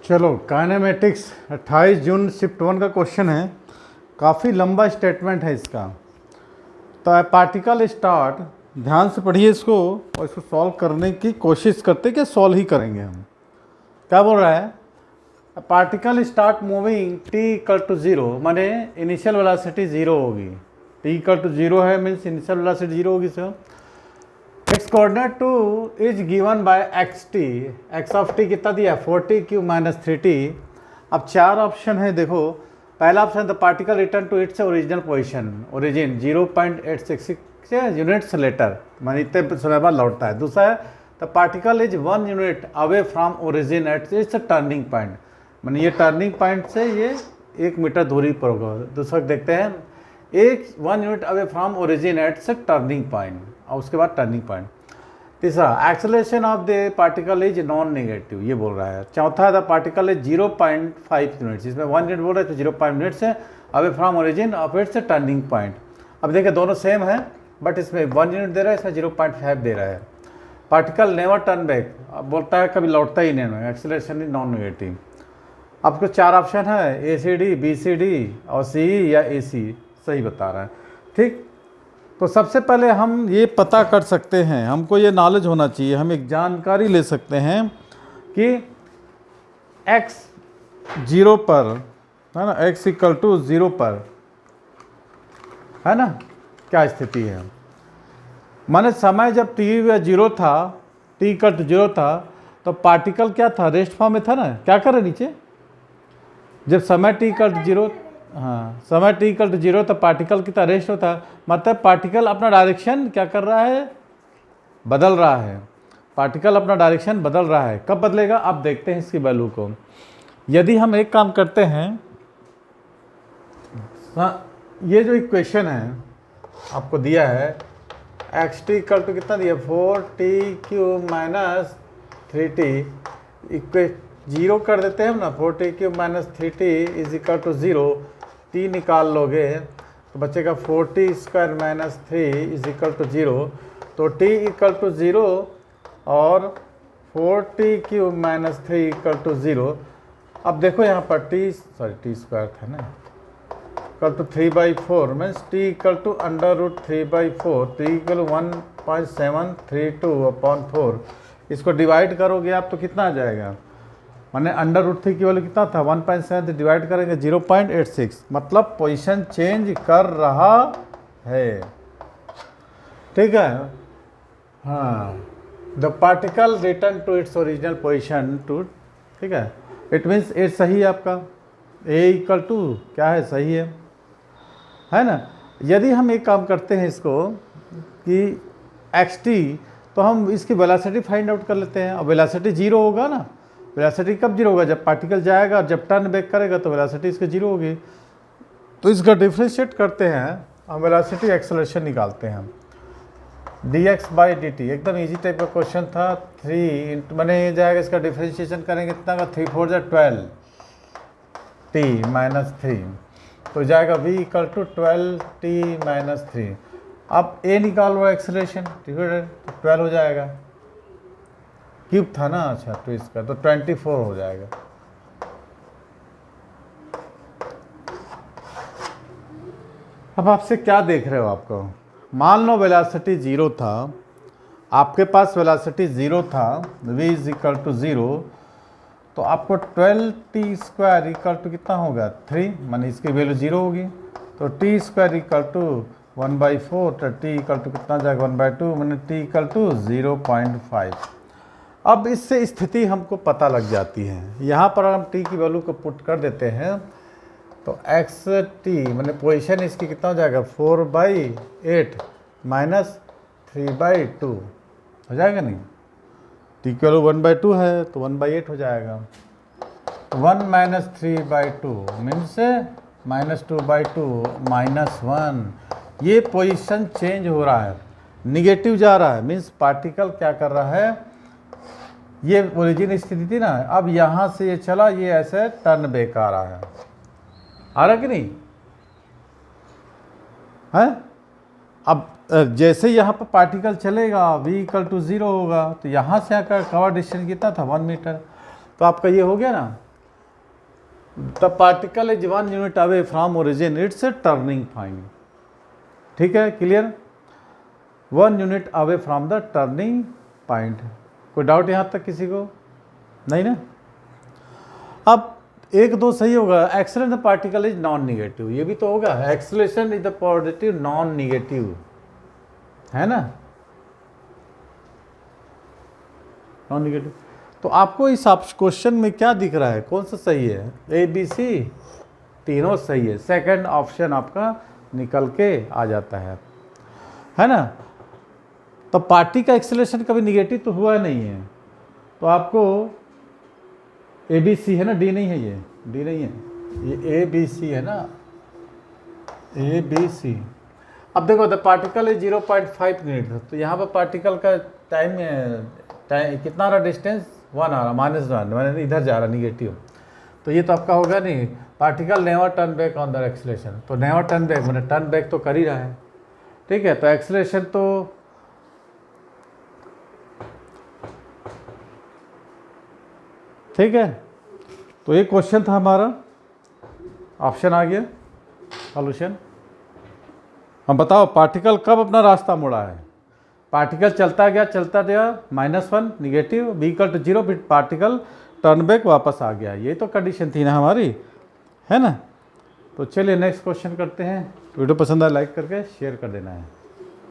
चलो काइनेमेटिक्स 28 जून शिफ्ट 1 का क्वेश्चन है। काफ़ी लंबा स्टेटमेंट है इसका। तो पार्टिकल स्टार्ट, ध्यान से पढ़िए इसको और इसको सॉल्व करने की कोशिश करते कि सॉल्व ही करेंगे हम। क्या बोल रहा है? Particle start moving T equal to zero, माने इनिशियल वेलोसिटी जीरो होगी। टी इक्वल टू जीरो है मीन्स इनिशियल वेलोसिटी जीरो होगी sir. It's coordinate to is given by X T. X of T कितना दिया? 40 क्यू माइनस 3t। अब चार option है, देखो। पहला option the particle return to its original position, origin 0.866 units later, मानी इतने समय बाद लौटता है। दूसरा है the particle is 1 unit away from origin at its turning point, मानी ये टर्निंग पॉइंट से ये 1 मीटर दूरी पर होगा। दूसरा देखते हैं 1 unit away from origin eight turning point, और उसके बाद टर्निंग पॉइंट। तीसरा acceleration of the particle is non negative, ये बोल रहा है। चौथा द पार्टिकल इज 0.5 यूनिट्स, इसमें 1 यूनिट बोल रहे थे, 0.5 यूनिट से away from origin of its turning point. अब देखिए दोनों सेम है, बट इसमें 1 यूनिट दे रहा है, इसमें 0.5 दे रहा है। पार्टिकल नेवर टर्न बैक, अब बोलता है कभी लौटता ही नहीं, एक्सेलरेशन इज नॉन नेगेटिव। आपको चार ऑप्शन है, ACD, BCD और CE या AC, सही बता रहा है। ठीक, तो सबसे पहले हम ये पता कर सकते हैं, हमको ये नॉलेज होना चाहिए, हम एक जानकारी ले सकते हैं कि x 0 पर है ना, x इक्वल टू 0 पर है ना, क्या स्थिति है। माने समय जब t 0 था, t इक्वल टू 0 था, तो पार्टिकल क्या था? रेस्ट फॉर्म में था ना। क्या कर रहे नीचे? जब समय t इक्वल टू 0, हाँ, समय t इक्वल टू 0 तो पार्टिकल कितना रेस्ट होता है, मतलब पार्टिकल अपना डायरेक्शन क्या कर रहा है? बदल रहा है। पार्टिकल अपना डायरेक्शन बदल रहा है। कब बदलेगा? अब देखते हैं इसकी वैल्यू को। यदि हम एक काम करते हैं, ये जो इक्वेशन है आपको दिया है, एक्स टी इक्वल टू कितना दिया? 4t cube minus 3t, zero कर देते हैं हम ना। 4t cube minus 3t is equal to 0, t निकाल लोगे तो बचेगा 4t square minus 3 is equal to 0। तो t इक्वल टू 0 और 4t cube minus 3 equal to 0। अब देखो यहाँ पर t स्क्वायर था ना, equal to 3/4 means t equal to √3/4, t equal 1.732/4। इसको डिवाइड करोगे आप तो कितना आ जाएगा? माने √3 की वैल्यू कितना था? 1.7 डिवाइड करेंगे 0.86, मतलब पोजीशन चेंज कर रहा है। ठीक है, हाँ। The particle return to its original position too, ठीक है, इट मीन्स ए सही है आपका। a इक्वल टू क्या है? सही है ना। यदि हम एक काम करते हैं इसको कि xt, तो हम इसकी वेलोसिटी फाइंड आउट कर लेते हैं। अब वेलोसिटी 0 होगा ना। वेलोसिटी कब 0 होगा? जब पार्टिकल जाएगा और जब टर्न बैक करेगा तो वेलोसिटी इसके 0 होगी। तो इसका डिफ्रेंशिएट करते हैं हम, वेलोसिटी एक्सेलरेशन निकालते हैं हम। dx/dt एकदम इजी टाइप का क्वेश्चन था। 3 मैंने जाएगा, इसका डिफ्रेंशिएशन करेंगे कितना का? 3 4 12 t माइनस 3, तो जाएगा v equal to 12t minus 3। अब a निकालो एक्सेलरेशन, ठीक है, 12 हो जाएगा, क्यूब था ना, अच्छा, तो इसका तो 24 हो जाएगा। अब आपसे क्या देख रहे हो? आपको मान लो वेलोसिटी 0 था, आपके पास वेलोसिटी 0 था, v इज इक्वल टू 0, तो आपको 12t स्क्वायर इक्वल टू कितना होगा? 3, माने इसकी वैल्यू 0 होगी। तो t स्क्वायर इक्वल टू 1/4, तो t इक्वल टू कितना जाएगा? 1/2, माने t इक्वल टू 0.5। अब इससे स्थिति हमको पता लग जाती है। यहाँ पर हम t की वैल्यू को पुट कर देते हैं, तो xt माने पोजीशन इसकी कितना हो जाएगा? 4/8 माइनस 3/2 हो जाएगा नहीं? t की वैल्यू 1/2 है तो 1/8 हो जाएगा। 1 माइनस 3/2 मीन्स -2/2 -1। ये पोजीशन चेंज हो रहा है, निगेटिव जा रहा है, मीन्स पार्टिकल क्या कर रहा है? ये ओरिजिन स्थिति थी ना, अब यहाँ से ये चला, ये ऐसे टर्न बैक आ रहा है। आ रहा कि नहीं है? अब जैसे यहाँ पर पार्टिकल चलेगा v इक्वल टू 0 होगा, तो यहाँ से यहाँ का कवर डिस्टेंस कितना था? 1 मीटर। तो आपका ये हो गया ना, the particle is 1 unit away from origin, it's a turning point. ठीक है, clear? 1 unit away from the turning point. कोई डाउट यहाँ तक किसी को? नहीं ना? अब 1-2 सही होगा। Acceleration the particle is non negative, ये भी तो होगा। Acceleration is the positive non negative, है ना? Non negative. तो आपको इस क्वेश्चन में क्या दिख रहा है, कौन सा सही है? ए बी सी तीनों सही है। सेकंड ऑप्शन आपका निकल के आ जाता है ना? तो पार्टी का एक्सेलरेशन कभी निगेटिव तो हुआ नहीं है, तो आपको ए बी सी है ना, डी नहीं है, ये डी नहीं है, ये ए बी सी है ना, ए बी सी। अब देखो द पार्टिकल इज 0.5 मिनट, तो यहाँ पर पार्टिकल का टाइम कितना आ रहा, डिस्टेंस 1 आ रहा, -1, मैंने इधर जा रहा निगेटिव, तो ये तो आपका होगा नहीं। Particle never turn back on the acceleration, तो नेवर टर्न बैक मैंने टर्न बैक तो कर ही रहा है। ठीक है, तो एक्सेलरेशन तो ठीक है, तो ये क्वेश्चन था हमारा, ऑप्शन आ गया सॉल्यूशन। हम बताओ पार्टिकल कब अपना रास्ता मोड़ा है? पार्टिकल चलता गया -1 निगेटिव, b = 0, फिर पार्टिकल टर्न बैक वापस आ गया। ये तो कंडीशन थी ना हमारी, है ना? तो चलिए नेक्स्ट क्वेश्चन करते हैं। वीडियो पसंद आए लाइक करके शेयर कर देना है।